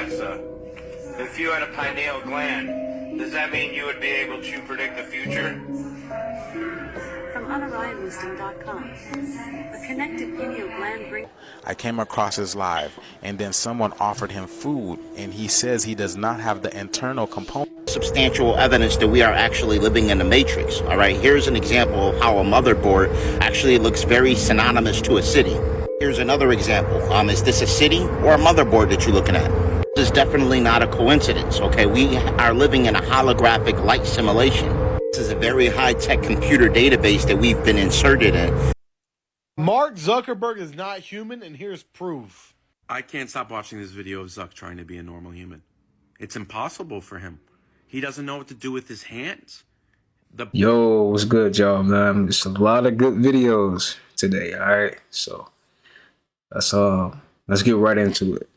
Alexa, if you had a pineal gland, does that mean you would be able to predict the future? From unarrivedwisdom.com. A connected pineal gland brings... I came across his live, and then someone offered him food, and he says he does not have the internal component. Substantial evidence that we are actually living in the matrix. All right, here's an example of how a motherboard actually looks very synonymous to a city. Here's another example. Is this a city or a motherboard that you're looking at? This is definitely not a coincidence, okay? We are living in a holographic light simulation. This is a very high-tech computer database that we've been inserted in. Mark Zuckerberg is not human, and here's proof. I can't stop watching this video of Zuck trying to be a normal human. It's impossible for him. He doesn't know what to do with his hands. Yo, what's good, y'all, man? Just a lot of good videos today, all right? So that's let's get right into it.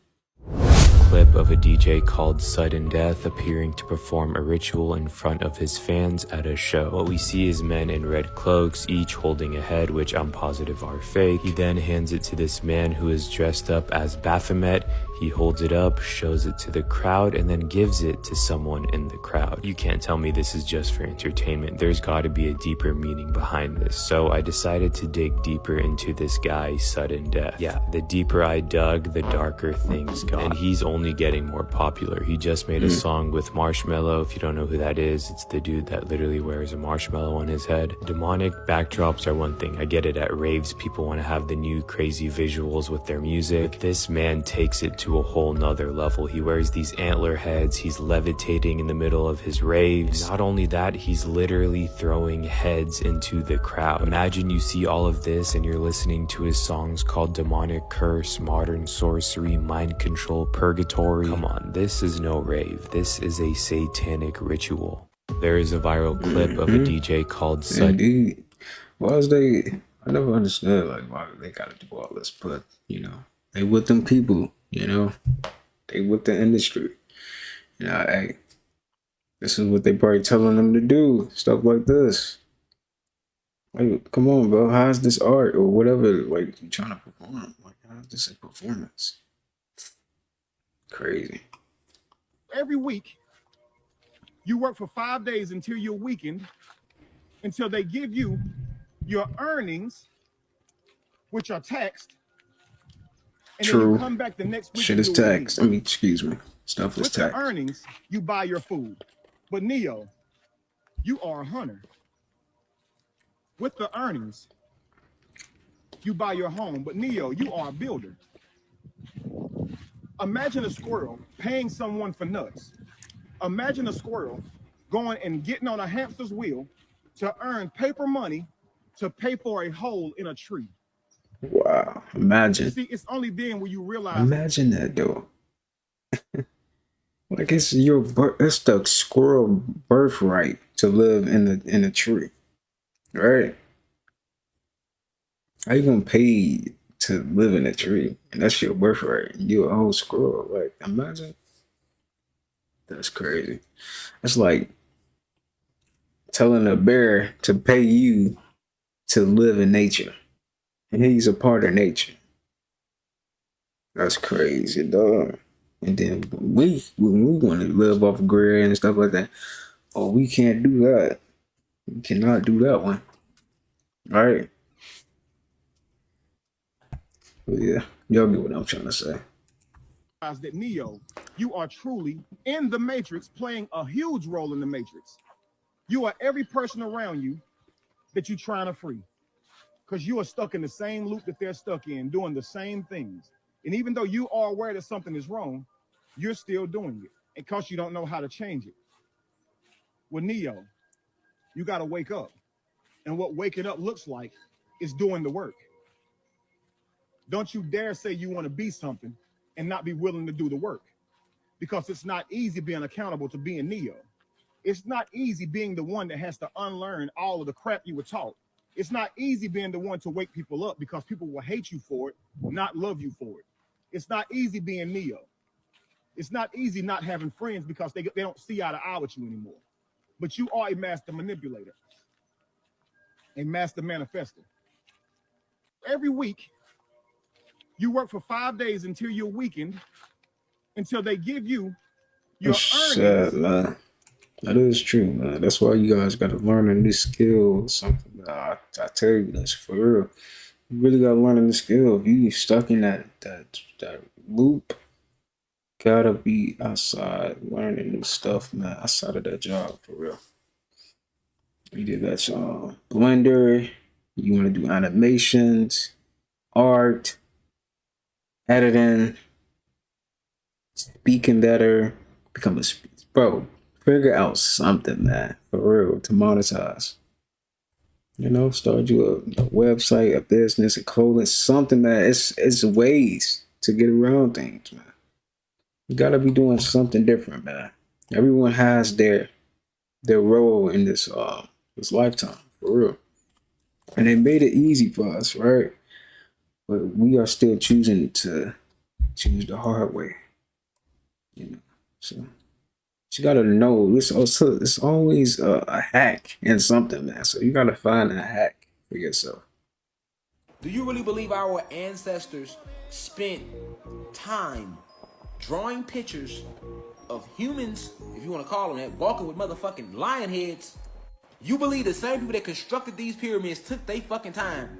Clip of a DJ called Sudden Death appearing to perform a ritual in front of his fans at a show. What we see is men in red cloaks, each holding a head, which I'm positive are fake. He then hands it to this man who is dressed up as Baphomet. He holds it up, shows it to the crowd, and then gives it to someone in the crowd. You can't tell me this is just for entertainment. There's got to be a deeper meaning behind this. So I decided to dig deeper into this guy, Sudden Death. Yeah, the deeper I dug, the darker things got. And he's only getting more popular. He just made a song with Marshmello. If you don't know who that is, it's the dude that literally wears a marshmallow on his head. Demonic backdrops are one thing. I get it, at raves, people want to have the new crazy visuals with their music. But this man takes it to a whole nother level. He wears these antler heads, he's levitating in the middle of his raves. Not only that, he's literally throwing heads into the crowd. Imagine you see all of this and you're listening to his songs called Demonic Curse, Modern Sorcery, Mind Control, Purgatory. Come on, this is no rave. This is a satanic ritual. There is a viral clip of a DJ called Indeed. Why is they... I never understood like why they gotta do all this, but you know, they with them people. You know, they with the industry. You know, hey, this is what they probably telling them to do. Stuff like this. Like, come on, bro. How's this art or whatever? Like, you trying to perform? Like, how's this a performance? Crazy. Every week, you work for 5 days until your weekend, until they give you your earnings, which are taxed. And True. then you come back the next week. Shit is taxed. I mean, excuse me. Stuff is taxed. With the earnings, you buy your food. But Neo, you are a hunter. With the earnings, you buy your home. But Neo, you are a builder. Imagine a squirrel paying someone for nuts. Imagine a squirrel going and getting on a hamster's wheel to earn paper money to pay for a hole in a tree. Wow, imagine. See, it's only then when you realize. Imagine that, though. Like it's the squirrel birthright to live in a tree, right? How you gonna pay to live in a tree, and that's your birthright? You're a whole squirrel. Like, imagine. That's crazy. It's like telling a bear to pay you to live in nature. And he's a part of nature. That's crazy, dog. And then when we want to live off grid and stuff like that, oh, we can't do that. We cannot do that one. All right. But yeah, y'all get what I'm trying to say. That Neo, you are truly in the matrix, playing a huge role in the matrix. You are every person around you that you're trying to free. Because you are stuck in the same loop that they're stuck in, doing the same things. And even though you are aware that something is wrong, you're still doing it because you don't know how to change it. With Neo, you got to wake up. And what waking up looks like is doing the work. Don't you dare say you want to be something and not be willing to do the work. Because it's not easy being accountable to being Neo. It's not easy being the one that has to unlearn all of the crap you were taught. It's not easy being the one to wake people up because people will hate you for it, not love you for it. It's not easy being Neo. It's not easy not having friends because they don't see eye to eye with you anymore. But you are a master manipulator, a master manifester. Every week, you work for 5 days until your weekend, until they give you your Shit, earnings. man. That is true, man. That's why you guys got to learn a new skill or something. I tell you this for real. You really got to learn a new skill. If you stuck in that loop, gotta be outside learning new stuff, man. Outside of that job, for real. You did that Blender. You want to do animations, art, editing, speaking better, become a bro. Figure out something, man, for real, to monetize. You know, start you a website, a business, a clothing, something, man. It's ways to get around things, man. You gotta be doing something different, man. Everyone has their role in this lifetime, for real. And they made it easy for us, right? But we are still choosing to choose the hard way. You know, so you gotta know it's always a hack in something, man. So you gotta find a hack for yourself. Do you really believe our ancestors spent time drawing pictures of humans, if you want to call them that, walking with motherfucking lion heads? You believe the same people that constructed these pyramids took their fucking time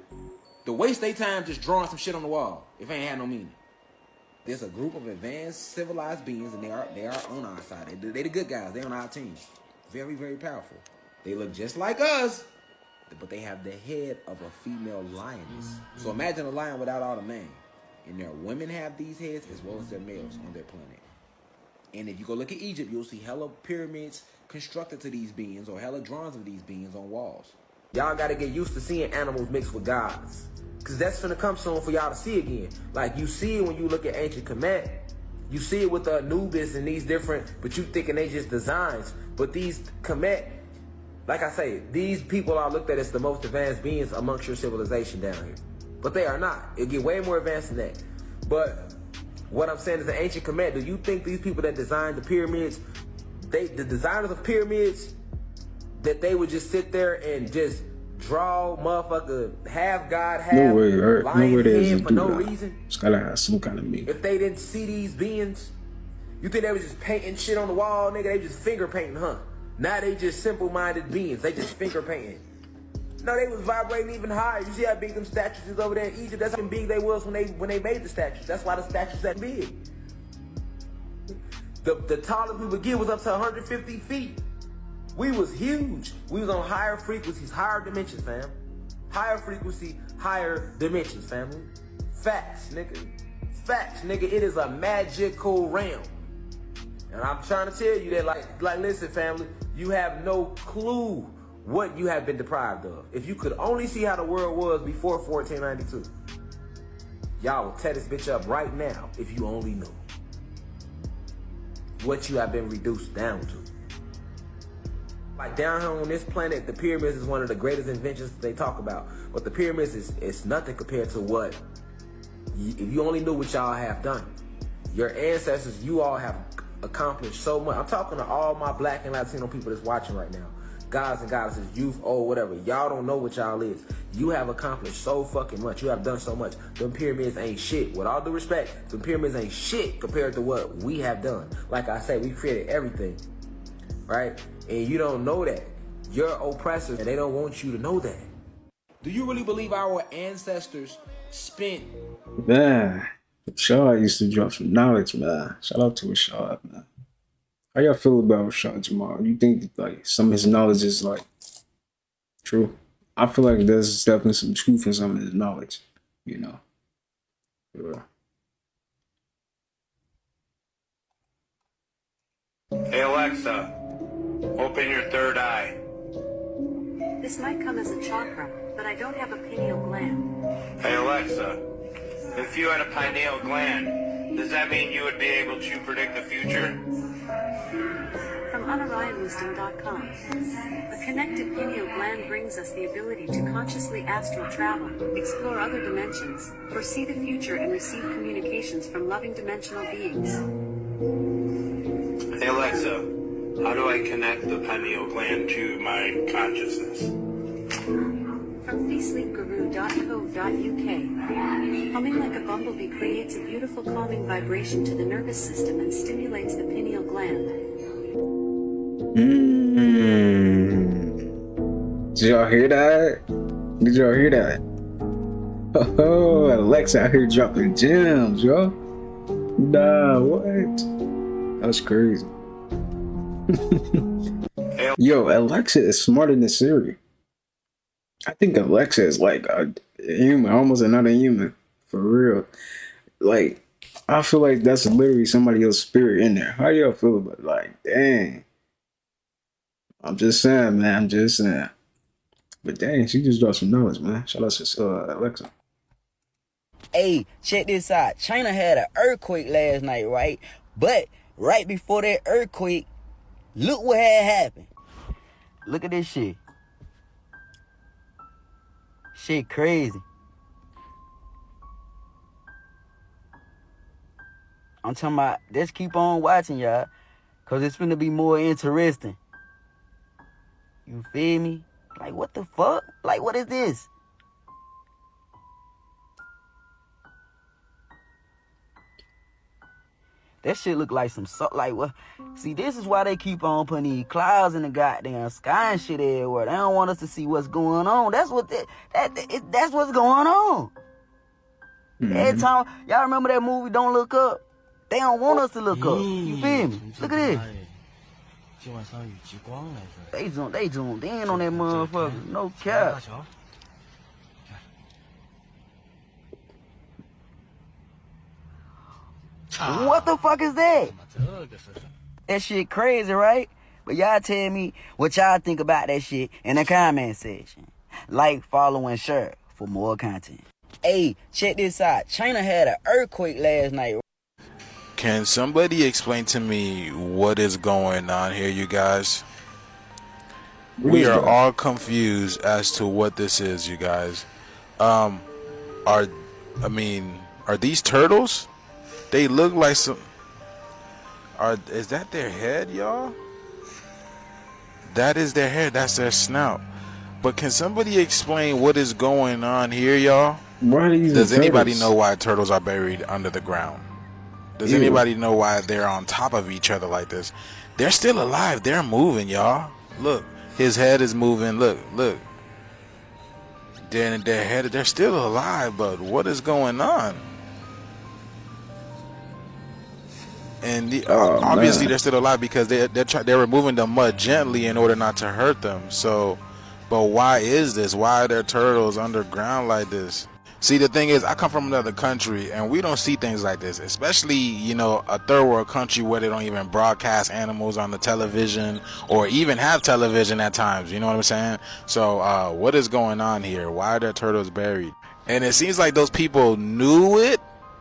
to waste their time just drawing some shit on the wall if it ain't had no meaning? There's a group of advanced civilized beings, and they are on our side. They the good guys. They on our team. Very, very powerful. They look just like us, but they have the head of a female lioness. So imagine a lion without all the mane. And their women have these heads as well as their males on their planet. And if you go look at Egypt, you'll see hella pyramids constructed to these beings, or hella drawings of these beings on walls. Y'all gotta get used to seeing animals mixed with gods, because that's gonna come soon for y'all to see again. Like you see it when you look at ancient Kemet. You see it with the Anubis and these different, but you thinking they just designs. But these Kemet, like I say, these people are looked at as the most advanced beings amongst your civilization down here. But they are not. It'll get way more advanced than that. But what I'm saying is the ancient Kemet, do you think these people that designed the pyramids, the designers of pyramids, that they would just sit there and just draw motherfucker half god, half lion head for no reason? It's gotta have some kind of meaning. If they didn't see these beings, you think they was just painting shit on the wall, nigga? They just finger painting, huh? Now they just simple-minded beings. They just finger painting. No, they was vibrating even higher. You see how big them statues is over there in Egypt? That's how big they was when they made the statues. That's why the statues that big. The tallest we would get was up to 150 feet. We was huge. We was on higher frequencies, higher dimensions, fam. Higher frequency, higher dimensions, family. Facts, nigga. Facts, nigga. It is a magical realm. And I'm trying to tell you that, like, listen, family, you have no clue what you have been deprived of. If you could only see how the world was before 1492, y'all will tear this bitch up right now if you only knew what you have been reduced down to. Like down here on this planet, the pyramids is one of the greatest inventions they talk about. But the pyramids is nothing compared to what, if you only knew what y'all have done. Your ancestors, you all have accomplished so much. I'm talking to all my black and Latino people that's watching right now. Gods and goddesses, youth, old, whatever. Y'all don't know what y'all is. You have accomplished so fucking much. You have done so much. Them pyramids ain't shit. With all due respect, them pyramids ain't shit compared to what we have done. Like I said, we created everything, right? And you don't know that. You're oppressors, and they don't want you to know that. Do you really believe our ancestors spent... Man, Rashad used to drop some knowledge, man. Shout out to Rashad, man. How y'all feel about Rashad Jamal? You think like some of his knowledge is like true? I feel like there's definitely some truth in some of his knowledge, you know. Yeah. Hey Alexa, open your third eye. This might come as a chakra, but I don't have a pineal gland. Hey Alexa, if you had a pineal gland, does that mean you would be able to predict the future? From Unexplained.com. A connected pineal gland brings us the ability to consciously astral travel, explore other dimensions, foresee the future, and receive communications from loving dimensional beings. Hey Alexa, how do I connect the pineal gland to my consciousness? From Sleep Guru. Humming like a bumblebee creates a beautiful calming vibration to the nervous system and stimulates the pineal gland. Did y'all hear that? Did y'all hear that? Oh, Alexa out here dropping gems, y'all. Nah, what? That's crazy. Yo, Alexa is smarter than Siri. I think Alexa is like a human, almost another human, for real. Like, I feel like that's literally somebody else's spirit in there. How y'all feel about it? Like, dang. I'm just saying, man. I'm just saying. But dang, she just dropped some knowledge, man. Shout out to Alexa. Hey, check this out. China had an earthquake last night, right? But right before that earthquake, look what had happened. Look at this shit. Shit crazy. I'm talking about, just keep on watching, y'all. Because it's finna be more interesting. You feel me? Like, what the fuck? Like, what is this? That shit look like some like what? See, this is why they keep on putting these clouds in the goddamn sky and shit everywhere. They don't want us to see what's going on. That's what that's what's going on. Every time y'all remember that movie Don't Look Up? They don't want us to look up. You feel me? Look at this. They zoomed in on that motherfucker. No cap. What the fuck is that? That shit crazy, right? But y'all tell me what y'all think about that shit in the comment section. Like, follow, and share for more content. Hey, check this out. China had an earthquake last night. Can somebody explain to me what is going on here, you guys? We are all confused as to what this is, you guys. Are these turtles? They look like some. Is that their head, y'all? That is their head. That's their snout. But can somebody explain what is going on here, y'all? Does anybody know why turtles are buried under the ground? Does anybody know why they're on top of each other like this? They're still alive. They're moving, y'all. Look, his head is moving. Look. They're still alive, but what is going on? And obviously they're still alive because they're removing the mud gently in order not to hurt them. So, but why is this? Why are there turtles underground like this? See, the thing is, I come from another country and we don't see things like this, especially, you know, a third world country where they don't even broadcast animals on the television or even have television at times. You know what I'm saying? So what is going on here? Why are there turtles buried? And it seems like those people knew it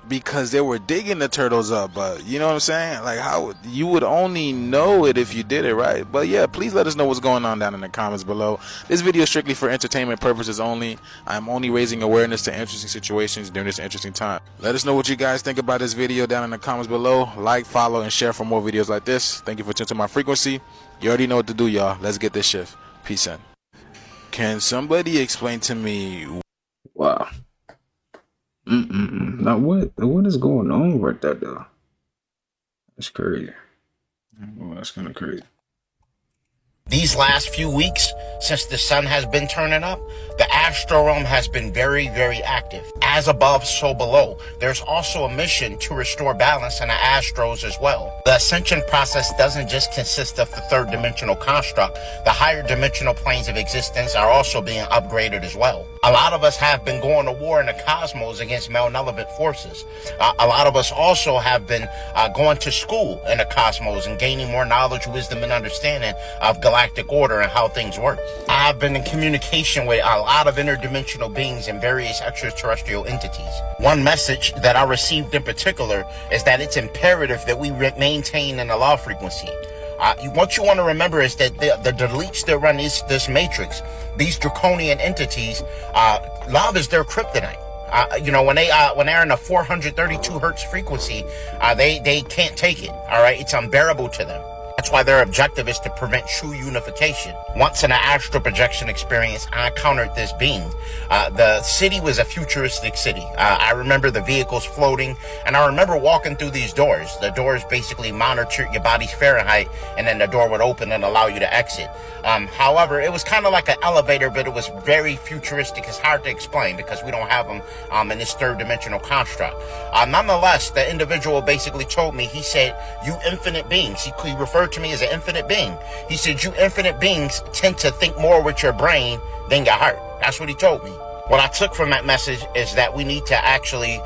because they were digging the turtles up, but you know what I'm saying? Like, how you would only know it if you did it, right? But yeah, please let us know what's going on down in the comments below. This video is strictly for entertainment purposes only. I'm only raising awareness to interesting situations during this interesting time. Let us know what you guys think about this video down in the comments below. Like, follow, and share for more videos like this. Thank you for tuning to my frequency. You already know what to do, y'all. Let's get this shift. Peace in. Can somebody explain to me? Wow. Now what is going on right there, though? That's crazy. Well, that's kind of crazy. These last few weeks, since the sun has been turning up, the astral realm has been very, very active. As above, so below. There's also a mission to restore balance in the astros as well. The ascension process doesn't just consist of the third dimensional construct. The higher dimensional planes of existence are also being upgraded as well. A lot of us have been going to war in the cosmos against malevolent forces. A lot of us also have been going to school in the cosmos and gaining more knowledge, wisdom, and understanding of galactic order and how things work. I've been in communication with a lot of interdimensional beings and various extraterrestrial entities. One message that I received in particular is that it's imperative that we maintain in a low frequency. What you want to remember is that the deletes that run this matrix, these draconian entities, love is their kryptonite. You know, when they're in a 432 hertz frequency, they can't take it. All right, it's unbearable to them. That's why their objective is to prevent true unification. Once in an astral projection experience, I encountered this being. The city was a futuristic city. I remember the vehicles floating, and I remember walking through these doors. The doors basically monitor your body's Fahrenheit, and then the door would open and allow you to exit. However, it was kind of like an elevator, but it was very futuristic. It's hard to explain because we don't have them in this third dimensional construct. Nonetheless, the individual basically told me, he said, you infinite beings, he referred to me as an infinite being. He said, you infinite beings tend to think more with your brain than your heart. That's what he told me. What I took from that message is that we need to actually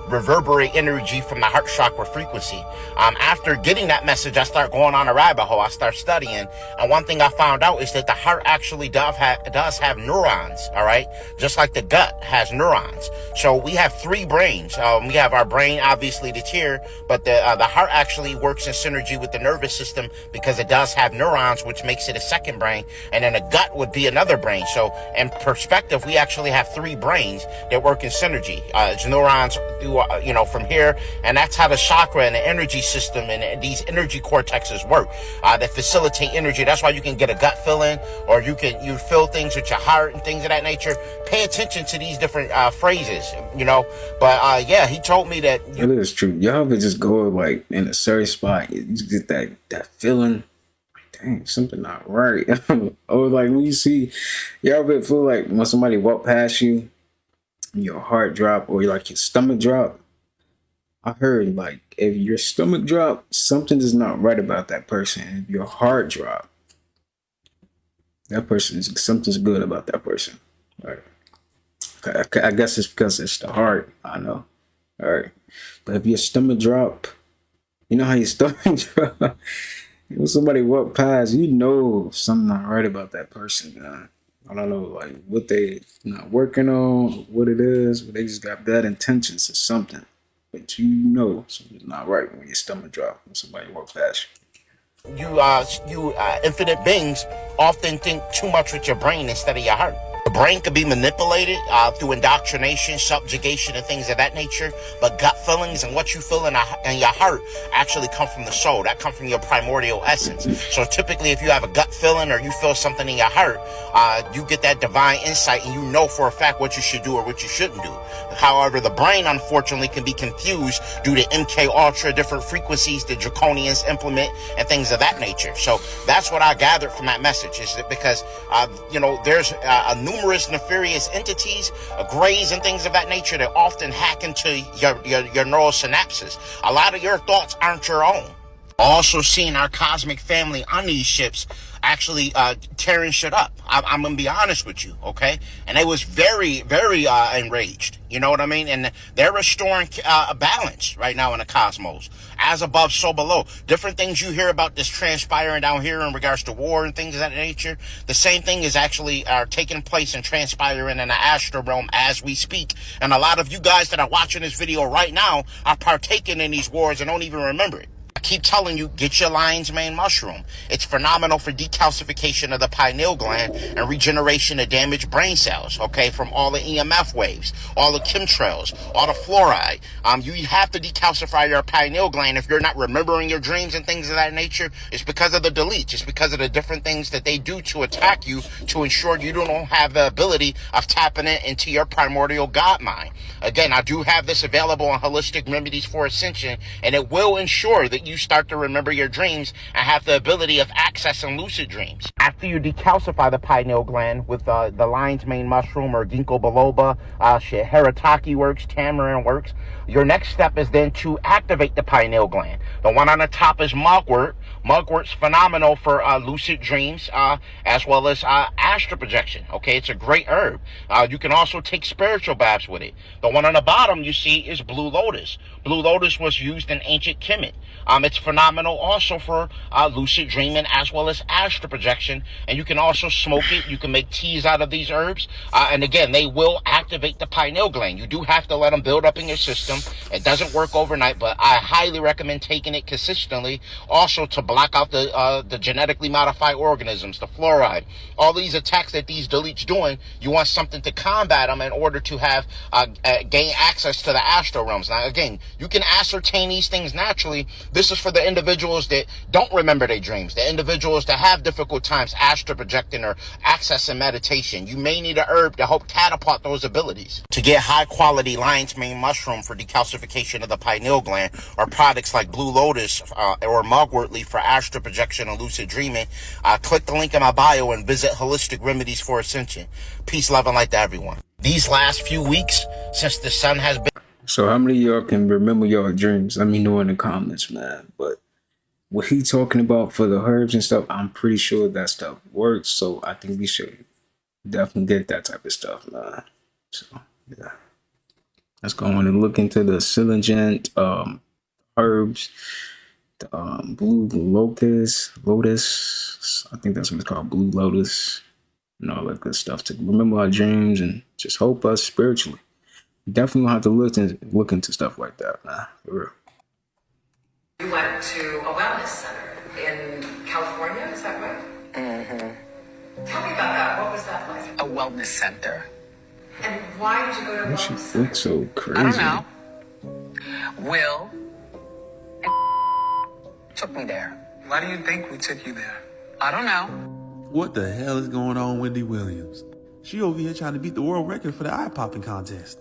reverberate energy from the heart chakra frequency. After getting that message, I start going on a rabbit hole. I start studying. And one thing I found out is that the heart actually does have neurons, all right? Just like the gut has neurons. So we have three brains. We have our brain, obviously, that's here, but the heart actually works in synergy with the nervous system because it does have neurons, which makes it a second brain. And then the gut would be another brain. So in perspective, we actually have three brains that work in synergy. It's neurons, from here, and that's how the chakra and the energy system and these energy cortexes work. That facilitate energy. That's why you can get a gut feeling, or you feel things with your heart and things of that nature. Pay attention to these different phrases, But yeah, he told me that it is true. Y'all would just go like in a certain spot, you just get that feeling. Dang, something not right. Or like when you see, y'all ever feel like when somebody walk past you, your heart drop or like your stomach drop? I heard like if your stomach drop, something is not right about that person. If your heart drop, something's good about that person. All right. I guess it's because it's the heart. I know. All right. But if your stomach drop, you know how your stomach drop? When somebody walk past, something not right about that person, man. I don't know, like what they not working on, what it is, but they just got bad intentions or something. But something's not right when your stomach drop when somebody walk past you. You infinite beings often think too much with your brain instead of your heart. The brain can be manipulated through indoctrination, subjugation, and things of that nature. But gut feelings and what you feel in your heart actually come from the soul. That comes from your primordial essence. So typically, if you have a gut feeling or you feel something in your heart, you get that divine insight and you know for a fact what you should do or what you shouldn't do. However, the brain, unfortunately, can be confused due to MK Ultra, different frequencies that draconians implement, and things of that nature. So that's what I gathered from that message, is that because, there's a numerous nefarious entities, grays and things of that nature that often hack into your neural synapses. A lot of your thoughts aren't your own. Also seeing our cosmic family on these ships actually tearing shit up. I'm gonna be honest with you, okay? And they was very, very enraged. You know what I mean? And they're restoring a balance right now in the cosmos. As above, so below. Different things you hear about this transpiring down here in regards to war and things of that nature. The same thing is actually taking place and transpiring in the astral realm as we speak. And a lot of you guys that are watching this video right now are partaking in these wars and don't even remember it. I keep telling you, get your lion's mane mushroom. It's phenomenal for decalcification of the pineal gland and regeneration of damaged brain cells, okay, from all the EMF waves, all the chemtrails, all the fluoride. You have to decalcify your pineal gland if you're not remembering your dreams and things of that nature. It's because of the deletes. It's because of the different things that they do to attack you to ensure you don't have the ability of tapping it into your primordial God mind. Again, I do have this available on Holistic Remedies for Ascension, and it will ensure that you start to remember your dreams and have the ability of accessing lucid dreams. After you decalcify the pineal gland with the lion's mane mushroom or ginkgo biloba, shiitake works, tamarind works, your next step is then to activate the pineal gland. The one on the top is mugwort. Mugwort's phenomenal for lucid dreams as well as astral projection. Okay, it's a great herb. You can also take spiritual baths with it. The one on the bottom you see is blue lotus. Blue lotus was used in ancient Kemet. It's phenomenal also for lucid dreaming as well as astral projection. And you can also smoke it. You can make teas out of these herbs. And again, they will activate the pineal gland. You do have to let them build up in your system. It doesn't work overnight, but I highly recommend taking it. it consistently, also to block out the genetically modified organisms, the fluoride. All these attacks that these deletes doing, you want something to combat them in order to have gain access to the astral realms. Now, again, you can ascertain these things naturally. This is for the individuals that don't remember their dreams, the individuals that have difficult times astral projecting or accessing meditation. You may need a herb to help catapult those abilities. To get high quality lion's mane mushroom for decalcification of the pineal gland, or products like blue lotus or mugwort leaf for astral projection and lucid dreaming, click the link in my bio and visit Holistic Remedies for Ascension. Peace, love, and light to everyone. These last few weeks, since the sun has been... So how many of y'all can remember your dreams? Let me know in the comments, man. But what he talking about for the herbs and stuff, I'm pretty sure that stuff works. So I think we should definitely get that type of stuff, man. So yeah, let's go on and look into the Silingent herbs, the blue lotus. I think that's what it's called, blue lotus, and all that good stuff to remember our dreams and just help us spiritually. Definitely gonna have to look into stuff like that, man. For real. You went to a wellness center in California, is that right? Mm-hmm. Tell me about that. What was that like? A wellness center. And why did you go to a wellness She center? looks so crazy. I don't know. Will took me there. Why do you think we took you there? I don't know. What the hell is going on, Wendy Williams? She over here trying to beat the world record for the eye-popping contest.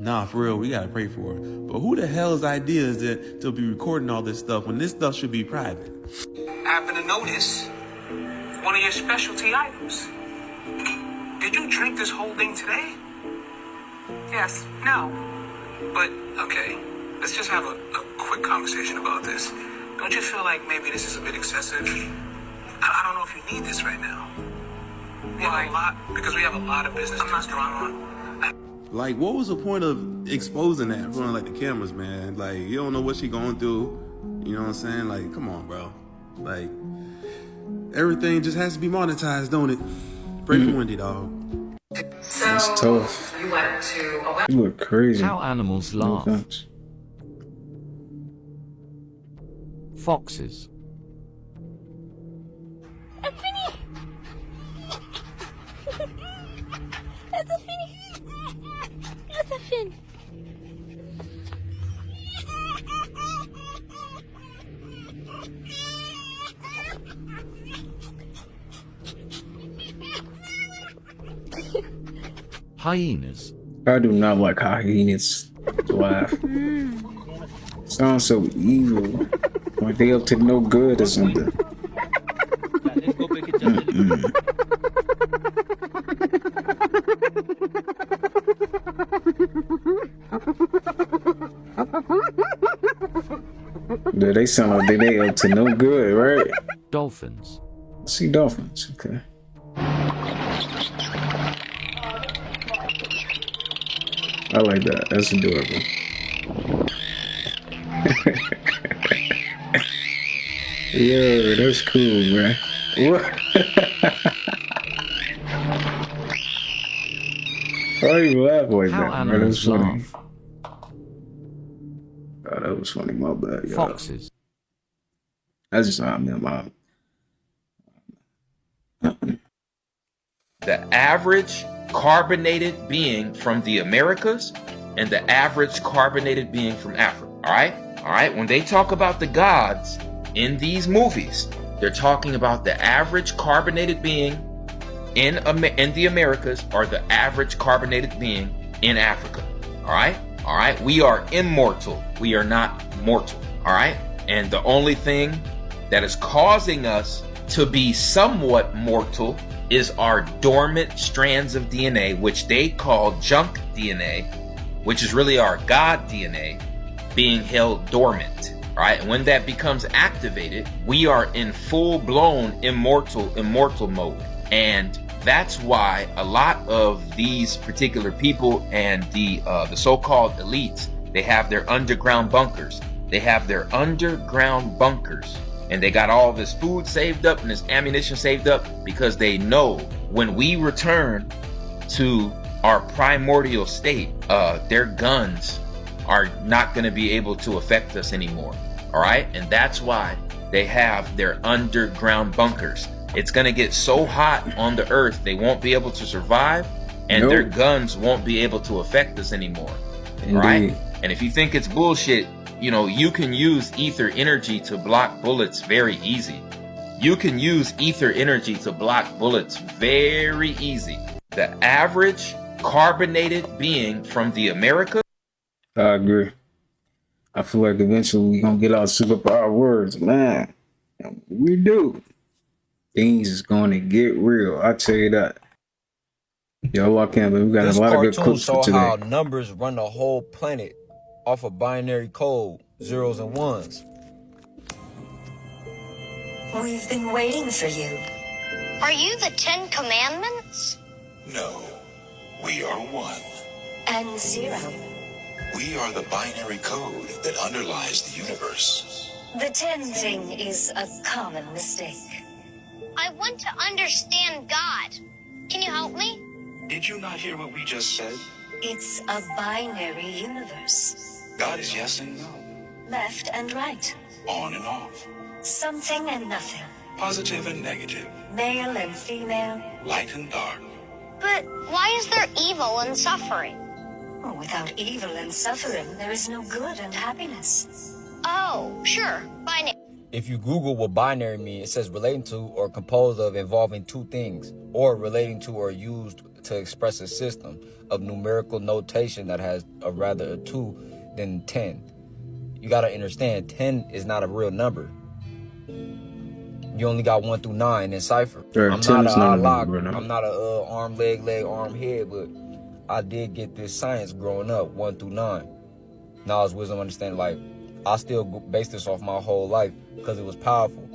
Nah, for real, we gotta pray for her. But who the hell's idea is it to be recording all this stuff when this stuff should be private? I happen to notice one of your specialty items. Did you drink this whole thing today? Yes. No. But, okay, let's just have a quick conversation about this. Don't you feel like maybe this is a bit excessive? I don't know if you need this right now. Because we have a lot of business going on. Like, what was the point of exposing that in front of, like, the cameras, man? Like, you don't know what she going through. You know what I'm saying? Like, come on, bro. Like, everything just has to be monetized, don't it? Pray for Wendy, dog. That's tough. You went to a You look crazy. How animals laugh. No offense. Foxes. It's a fin. Hyenas. I do not like hyenas laugh. Sounds so evil. Like they up to no good or something. Yeah, they sound like they up to no good, right? Dolphins. See dolphins, okay. I like that. That's adorable. Yo, that's cool, man. What? Why you laugh like How that, man? That's animals funny. laugh. Oh, that was funny. My bad, y'all. Foxes. That's just how I'm in my. The average carbonated being from the Americas and the average carbonated being from Africa. All right. When they talk about the gods in these movies, they're talking about the average carbonated being in the Americas or the average carbonated being in Africa. All right. We are immortal. We are not mortal. All right. And the only thing that is causing us to be somewhat mortal is our dormant strands of DNA, which they call junk DNA, which is really our God DNA being held dormant. All right. And when that becomes activated, we are in full-blown immortal mode. And that's why a lot of these particular people and the so-called elites, they have their underground bunkers. And they got all this food saved up and this ammunition saved up because they know when we return to our primordial state, their guns are not going to be able to affect us anymore. all right? And that's why they have their underground bunkers. It's going to get so hot on the earth, they won't be able to survive, and their guns won't be able to affect us anymore, all right? And if you think it's bullshit, you know, you can use ether energy to block bullets very easy. You can use ether energy to block bullets very easy. The average carbonated being from the Americas. I agree. I feel like eventually we're going to get our superpower words, man. And we do. Things is going to get real. I tell you that. Yo, lock in, but we got a lot of good clips for today. How numbers run the whole planet off of binary code, zeros and ones. We've been waiting for you. Are you the 10 Commandments? No, we are one. And zero. We are the binary code that underlies the universe. The 10 thing is a common mistake. I want to understand God. Can you help me? Did you not hear what we just said? It's a binary universe. God is yes and no. Left and right. On and off. Something and nothing. Positive and negative. Male and female. Light and dark. But why is there evil and suffering? Oh, without evil and suffering, there is no good and happiness. Oh, sure. Binary. If you Google what binary means, it says relating to or composed of involving two things, or relating to or used to express a system of numerical notation that has a rather a 2 than 10. You gotta understand, 10 is not a real number. You only got 1 through 9 in cipher. I'm not a I'm not a arm, leg, arm, head, but I did get this science growing up, 1 through 9. Knowledge, wisdom, understanding. Like, I still base this off my whole life because it was powerful.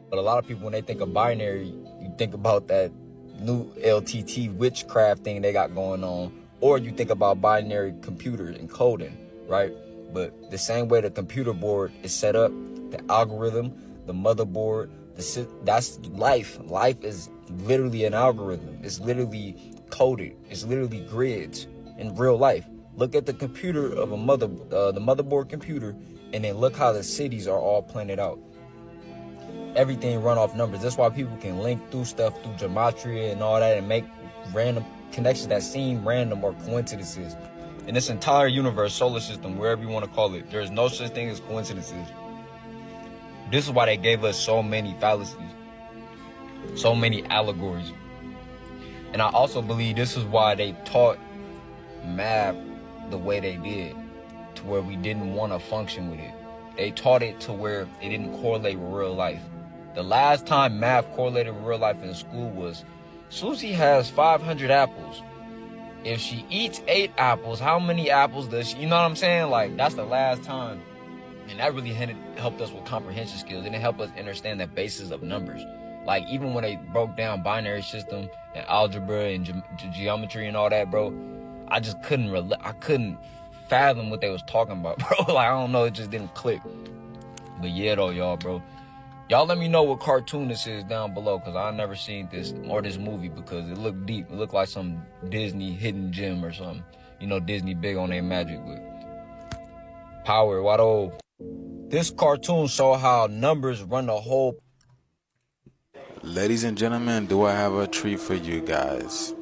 But a lot of people, when they think of binary, you think about that new LTT witchcraft thing they got going on, or you think about binary computers and coding, right? But the same way the computer board is set up, the algorithm, the motherboard, that's life. Life is literally an algorithm. It's literally coded. It's literally grids in real life. Look at the computer of the motherboard computer, and then look how the cities are all planned out. Everything run off numbers. That's why people can link through stuff through gematria and all that and make random connections that seem random or coincidences. In this entire universe, solar system, wherever you want to call it, there's no such thing as coincidences. This is why they gave us so many fallacies, so many allegories. And I also believe this is why they taught math the way they did, to where we didn't want to function with it. They taught it to where it didn't correlate with real life. The last time math correlated with real life in school was, Susie has 500 apples. If she eats 8 apples, how many apples does she, you know what I'm saying? Like, that's the last time. And that really helped us with comprehension skills. And it helped us understand the basis of numbers. Like, even when they broke down binary system and algebra and geometry and all that, bro, I just couldn't I couldn't fathom what they was talking about, bro. Like, I don't know, it just didn't click. But yeah, though, y'all, bro. Y'all let me know what cartoon this is down below, because I never seen this or this movie, because it looked deep. It looked like some Disney hidden gem or something. You know, Disney big on their magic with power. Wado. This cartoon show how numbers run the whole. Ladies and gentlemen, do I have a treat for you guys?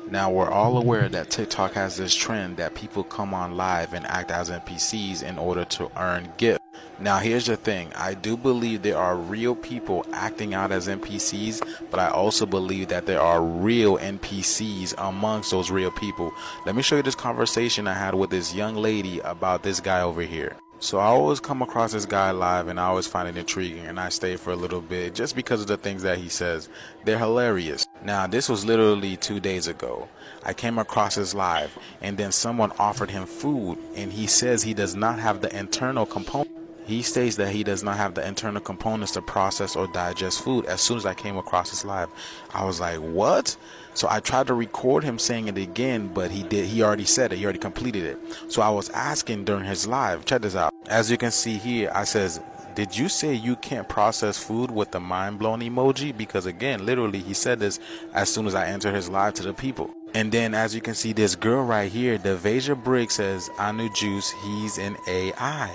Now, we're all aware that TikTok has this trend that people come on live and act as NPCs in order to earn gifts. Now, here's the thing. I do believe there are real people acting out as NPCs, but I also believe that there are real NPCs amongst those real people. Let me show you this conversation I had with this young lady about this guy over here. So I always come across this guy live and I always find it intriguing, and I stay for a little bit just because of the things that he says. They're hilarious. Now, this was literally 2 days ago. I came across his live, and then someone offered him food, and he says he does not have the internal component. He states that he does not have the internal components to process or digest food. As soon as I came across his live, I was like, what? So I tried to record him saying it again, but he already said it. He already completed it. So I was asking during his live, check this out. As you can see here, I says, did you say you can't process food with the mind blown emoji? Because again, literally he said this as soon as I entered his live to the people. And then as you can see, this girl right here, Devasia Briggs, says, Anu Juice, he's an AI.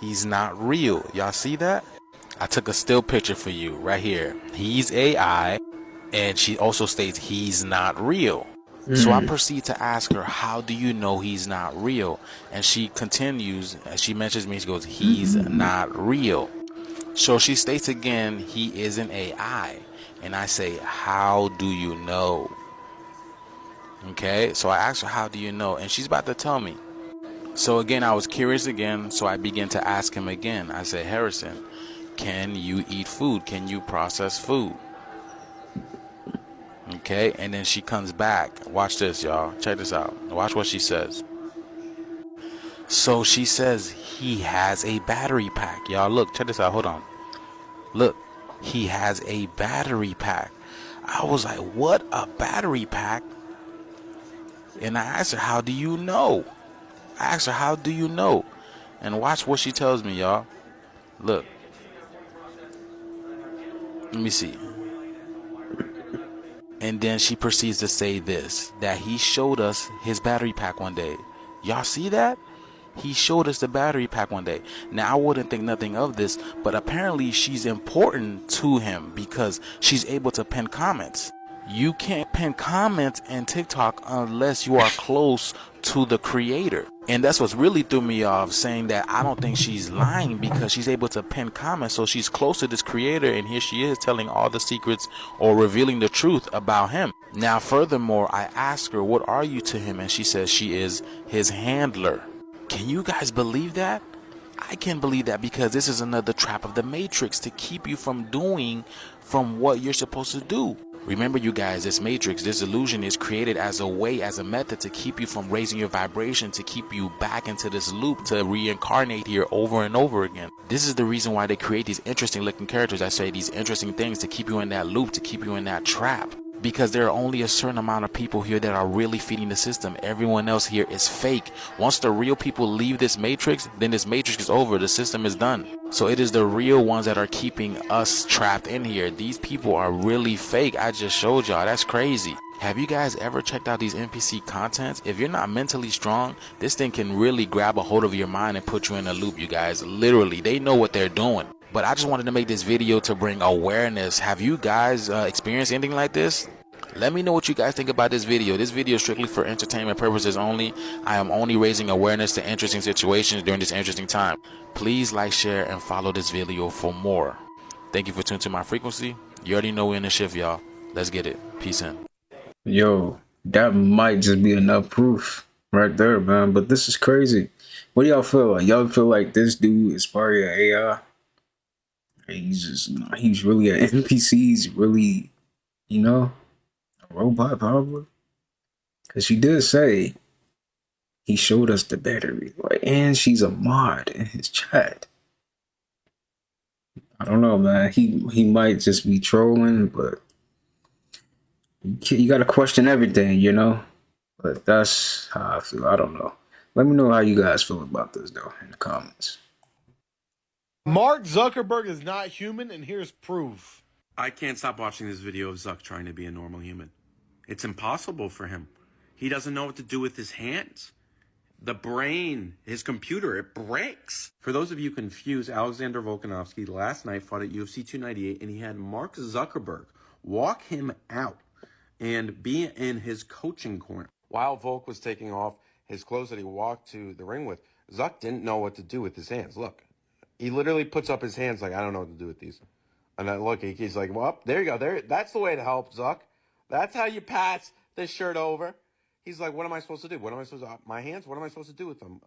He's not real. Y'all see that? I took a still picture for you right here. He's AI, and she also states he's not real. So I proceed to ask her, how do you know he's not real? And she continues, as she mentions me, she goes, he's not real. So she states again, he is an AI. And I say, how do you know? Okay, so I asked her, how do you know? And she's about to tell me. So again, I was curious again, so I began to ask him again. I said, Harrison, can you eat food? Can you process food? Okay, and then she comes back. Watch this, y'all. Check this out. Watch what she says. So she says he has a battery pack. Y'all, look, check this out. Hold on. Look, he has a battery pack. I was like, what, a battery pack? And I asked her, how do you know? I asked her, how do you know? And watch what she tells me, y'all. Look. Let me see. And then she proceeds to say this, that he showed us his battery pack one day. Y'all see that? He showed us the battery pack one day. Now, I wouldn't think nothing of this, but apparently she's important to him because she's able to pin comments. You can't pin comments in TikTok unless you are close to the creator. And that's what's really threw me off, saying that I don't think she's lying because she's able to pin comments. So she's close to this creator, and here she is telling all the secrets or revealing the truth about him. Now, furthermore, I asked her, what are you to him? And she says she is his handler. Can you guys believe that? I can believe that because this is another trap of the Matrix to keep you from doing from what you're supposed to do. Remember, you guys, this matrix, this illusion is created as a way, as a method to keep you from raising your vibration, to keep you back into this loop, to reincarnate here over and over again. This is the reason why they create these interesting looking characters. I say these interesting things to keep you in that loop, to keep you in that trap. Because there are only a certain amount of people here that are really feeding the system. Everyone else here is fake. Once the real people leave this matrix, then this matrix is over. The system is done. So it is the real ones that are keeping us trapped in here. These people are really fake. I just showed y'all. That's crazy. Have you guys ever checked out these NPC contents? If you're not mentally strong, this thing can really grab a hold of your mind and put you in a loop, you guys. Literally, they know what they're doing. But I just wanted to make this video to bring awareness. Have you guys experienced anything like this? Let me know what you guys think about this video. This video is strictly for entertainment purposes only. I am only raising awareness to interesting situations during this interesting time. Please like, share, and follow this video for more. Thank you for tuning to my frequency. You already know we're in the shift, y'all. Let's get it. Peace in. Yo, that might just be enough proof right there, man. But this is crazy. What do y'all feel like? Y'all feel like this dude is part of AI? He's just, he's really an NPC. He's really, a robot probably. Because she did say he showed us the battery, like, and she's a mod in his chat. I don't know, man. He might just be trolling, but you got to question everything, But that's how I feel. I don't know. Let me know how you guys feel about this, though, in the comments. Mark Zuckerberg is not human, and here's proof. I can't stop watching this video of Zuck trying to be a normal human. It's impossible for him. He doesn't know what to do with his hands. The brain, his computer, it breaks. For those of you confused, Alexander Volkanovski last night fought at UFC 298, and he had Mark Zuckerberg walk him out and be in his coaching corner. While Volk was taking off his clothes that he walked to the ring with, Zuck didn't know what to do with his hands. Look, he literally puts up his hands like, I don't know what to do with these. And then look, he's like, well, there you go. There, that's the way to help, Zuck. That's how you pass this shirt over. He's like, what am I supposed to do? What am I supposed to, my hands? What am I supposed to do with them?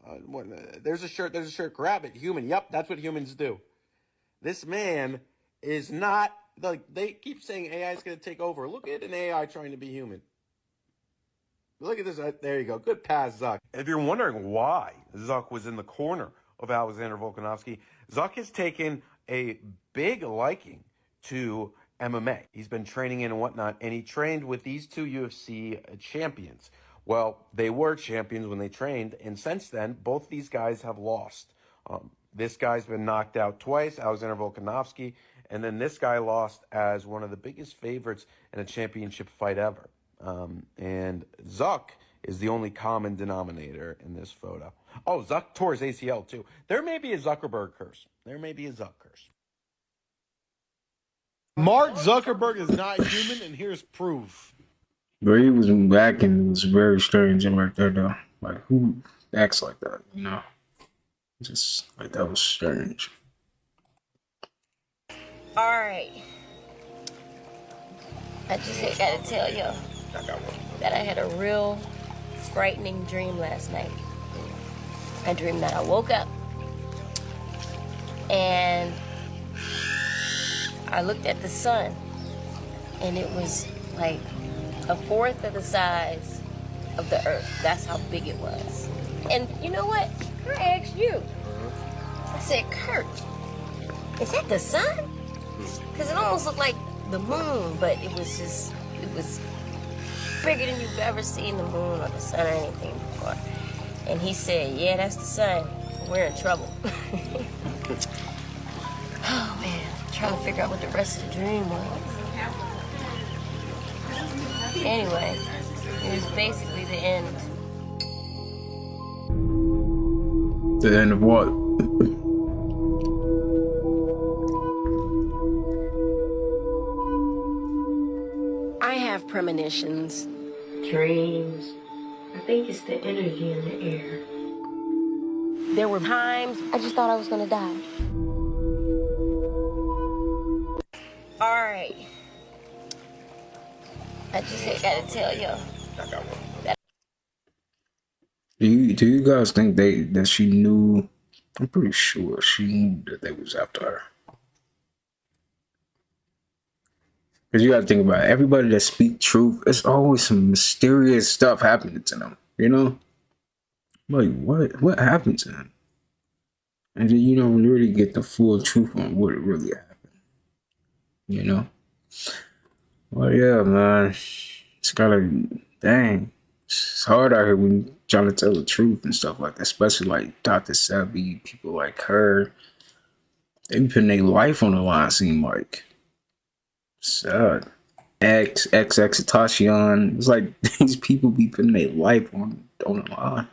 There's a shirt, grab it. Human, yep, that's what humans do. This man is not, like, they keep saying AI is going to take over. Look at an AI trying to be human. Look at this, there you go. Good pass, Zuck. If you're wondering why Zuck was in the corner of Alexander Volkanovski, Zuck has taken a big liking to MMA. He's been training in and whatnot, and he trained with these two UFC champions. Well, they were champions when they trained, and since then, both these guys have lost. This guy's been knocked out twice, Alexander Volkanovski, and then this guy lost as one of the biggest favorites in a championship fight ever. And Zuck is the only common denominator in this photo. Oh, Zuck tore his ACL too. There may be a Zuckerberg curse. There may be a Zuck curse. Mark Zuckerberg is not human, and here's proof. But he was back and it was very strange and right there though. Like who acts like that, you know? Just like that was strange. Alright. I just gotta tell you that I had a real frightening dream last night. I dreamed that I woke up and I looked at the sun and it was like a fourth of the size of the earth. That's how big it was. And you know what? I asked you. I said, Kurt, is that the sun? Because it almost looked like the moon, but it was bigger than you've ever seen the moon or the sun or anything before. And he said, yeah, that's the sun. We're in trouble. Oh, man. I'm trying to figure out what the rest of the dream was. Anyway, it was basically the end. The end of what? I have premonitions. Dreams. I think it's the energy in the air. There were times I just thought I was gonna die. Alright. I just gotta tell you. Do you guys think that she knew? I'm pretty sure she knew that they was after her. Because you gotta think about it. Everybody that speak truth, it's always some mysterious stuff happening to them, you know? Like, what happened to them? And then you don't really get the full truth on what really happened, you know? Well, yeah, man. It's gotta, dang. It's hard out here when you trying to tell the truth and stuff like that, especially like Dr. Sebi, people like her. They be putting their life on the line, seem like. Sad. Tashion. It's like these people be putting their life on the line.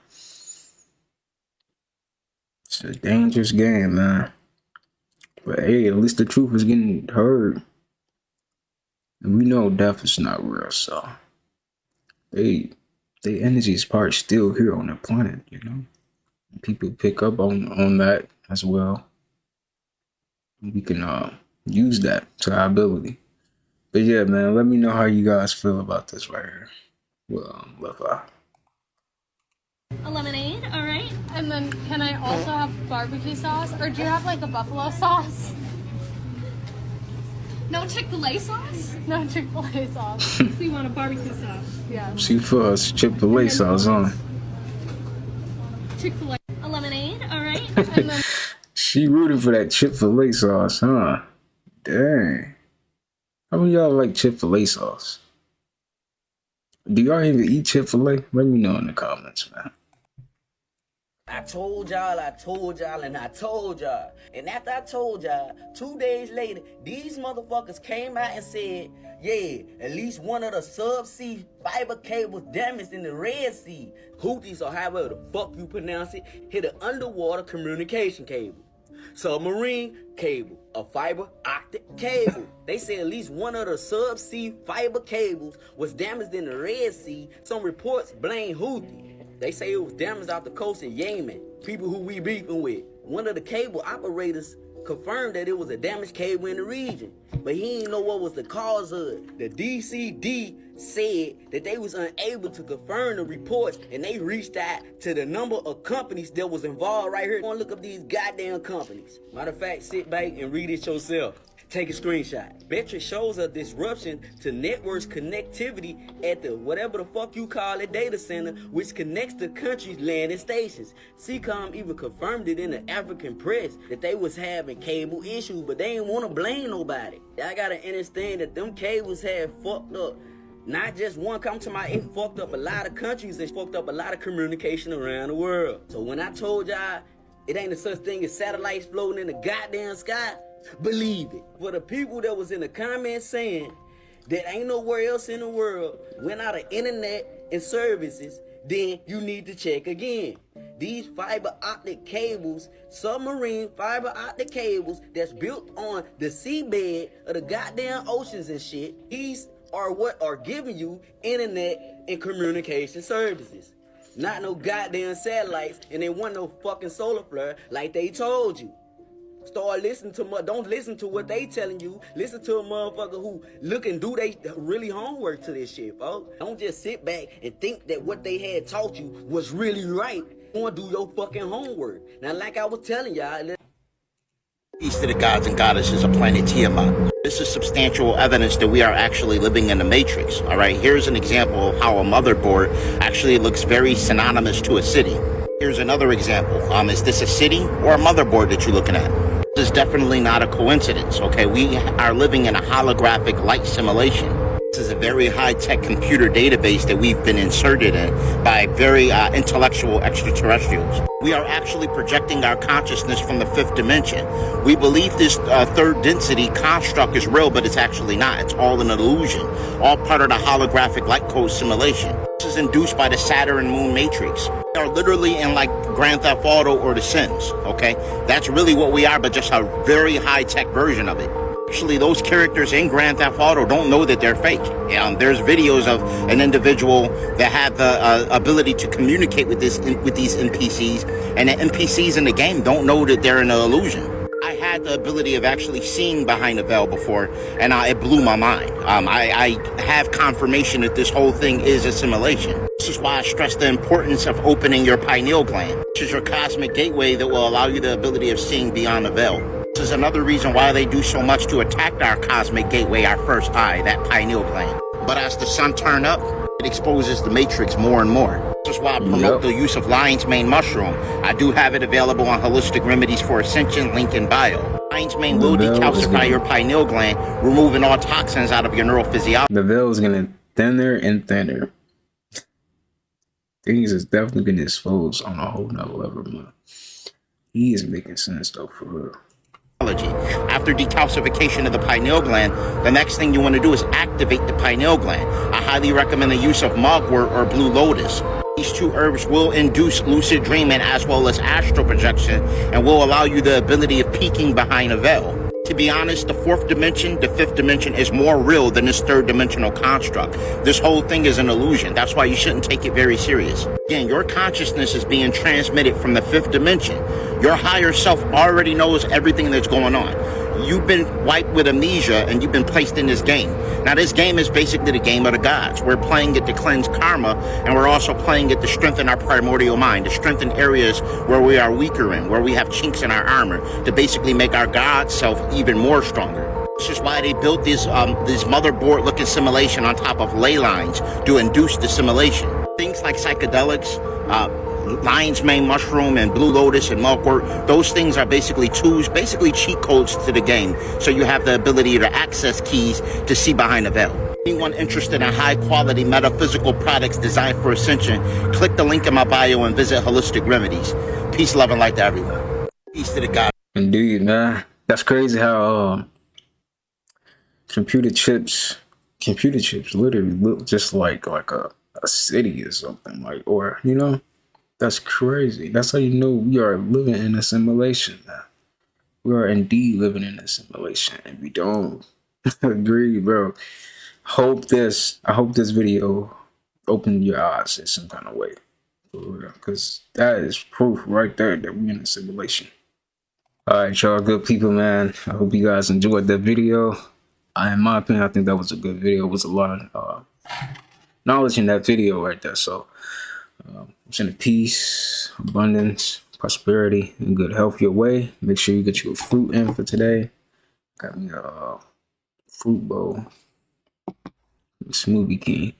It's a dangerous game, man. But hey, at least the truth is getting heard. And we know death is not real, so the energy is probably still here on the planet, you know. People pick up on that as well. We can use that to our ability. But yeah, man, let me know how you guys feel about this right here. Well, love. A lemonade, all right. And then can I also have barbecue sauce? Or do you have like a buffalo sauce? No Chick-fil-A sauce? No Chick-fil-A sauce. So you want a barbecue sauce? Yeah. She for us Chick-fil-A sauce on. Chick-fil-A. A lemonade, all right. And then She rooted for that Chick-fil-A sauce, huh? Dang. How many of y'all like Chick-fil-A sauce? Do y'all even eat Chick-fil-A? Let me know in the comments, man. I told y'all, and I told y'all. And after I told y'all, 2 days later, these motherfuckers came out and said, yeah, at least one of the subsea fiber cables damaged in the Red Sea. Houthis, or however the fuck you pronounce it, hit an underwater communication cable. Submarine cable, a fiber optic cable. They say at least one of the subsea fiber cables was damaged in the Red Sea. Some reports blame Houthi. They say it was damaged off the coast of Yemen. People who we beefing with. One of the cable operators confirmed that it was a damaged cable in the region, but he didn't know what was the cause of it. The DCD said that they was unable to confirm the reports, and they reached out to the number of companies that was involved right here. Go and look up these goddamn companies. Matter of fact, sit back and read it yourself. Take a screenshot. Metric shows a disruption to networks connectivity at the whatever the fuck you call it data center, which connects the country's landing stations. CCOM even confirmed it in the African press that they was having cable issues, but they didn't want to blame nobody. I gotta understand that them cables had fucked up. Not just one, come to my, it fucked up a lot of countries and fucked up a lot of communication around the world. So when I told y'all it ain't a such thing as satellites floating in the goddamn sky, believe it. For the people that was in the comments saying that ain't nowhere else in the world went out of internet and services, then you need to check again. These fiber optic cables, submarine fiber optic cables that's built on the seabed of the goddamn oceans and shit, these are what are giving you internet and communication services. Not no goddamn satellites, and they want no fucking solar flare like they told you. Start listening to don't listen to what they telling you. Listen to a motherfucker who look and do they really homework to this shit, folks. Don't just sit back and think that what they had taught you was really right. Go and do your fucking homework. Now, like I was telling y'all. Peace to the gods and goddesses of planet Tiamat. This is substantial evidence that we are actually living in the Matrix. All right, here's an example of how a motherboard actually looks very synonymous to a city. Here's another example. Is this a city or a motherboard that you're looking at? This is definitely not a coincidence, okay? We are living in a holographic light simulation. This is a very high-tech computer database that we've been inserted in by very intellectual extraterrestrials. We are actually projecting our consciousness from the fifth dimension. We believe this third density construct is real, but it's actually not. It's all an illusion, all part of the holographic light code simulation. This is induced by the Saturn moon matrix. We are literally in like Grand Theft Auto or The Sims, okay? That's really what we are, but just a very high-tech version of it. Actually, those characters in Grand Theft Auto don't know that they're fake. There's videos of an individual that had the ability to communicate with these NPCs, and the NPCs in the game don't know that they're an illusion. I had the ability of actually seeing behind the veil before, and it blew my mind. I have confirmation that this whole thing is a simulation. This is why I stress the importance of opening your pineal gland, which is your cosmic gateway that will allow you the ability of seeing beyond the veil. This is another reason why they do so much to attack our cosmic gateway, our first eye, that pineal gland. But as the sun turns up, it exposes the matrix more and more. This is why I promote the use of lion's mane mushroom. I do have it available on Holistic Remedies for Ascension, link in bio. Lion's mane will decalcify your pineal gland, removing all toxins out of your neurophysiology. The veil is getting thinner and thinner. Things is definitely getting exposed on a whole nother level, man. He is making sense though, for real. After decalcification of the pineal gland, the next thing you want to do is activate the pineal gland. I highly recommend the use of mugwort or blue lotus. These two herbs will induce lucid dreaming as well as astral projection and will allow you the ability of peeking behind a veil. To be honest, the fourth dimension, the fifth dimension is more real than this third dimensional construct. This whole thing is an illusion. That's why you shouldn't take it very serious. Again, your consciousness is being transmitted from the fifth dimension. Your higher self already knows everything that's going on. You've been wiped with amnesia and you've been placed in this game. Now, this game is basically the game of the gods. We're playing it to cleanse karma, and we're also playing it to strengthen our primordial mind, to strengthen areas where we are weaker in, where we have chinks in our armor, to basically make our god self even more stronger. This is why they built this motherboard-looking simulation on top of ley lines to induce the simulation. Things like psychedelics, lion's mane mushroom and blue lotus and mugwort, those things are basically tools, basically cheat codes to the game, so you have the ability to access keys to see behind the veil. Anyone interested in high-quality metaphysical products designed for ascension, click the link in my bio and visit Holistic Remedies. Peace, love, and light to everyone. Peace to the God. Indeed, man. That's crazy how computer chips literally look just like a city or something, like, or, you know. That's crazy. That's how you know we are living in a simulation now. We are indeed living in a simulation. And we don't agree, bro. I hope this video opened your eyes in some kind of way. For real. Because that is proof right there that we're in a simulation. Alright, y'all, good people, man. I hope you guys enjoyed that video. In my opinion, I think that was a good video. It was a lot of knowledge in that video right there. So I'm sending peace, abundance, prosperity, and good health your way. Make sure you get your fruit in for today. Got me a fruit bowl, smoothie king.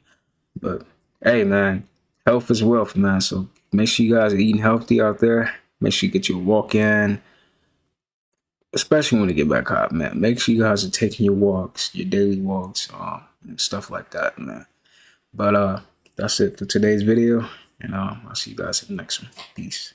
But hey, man, health is wealth, man. So make sure you guys are eating healthy out there. Make sure you get your walk in, especially when it get back hot, man. Make sure you guys are taking your walks, your daily walks, and stuff like that, man. But that's it for today's video. And I'll see you guys in the next one. Peace.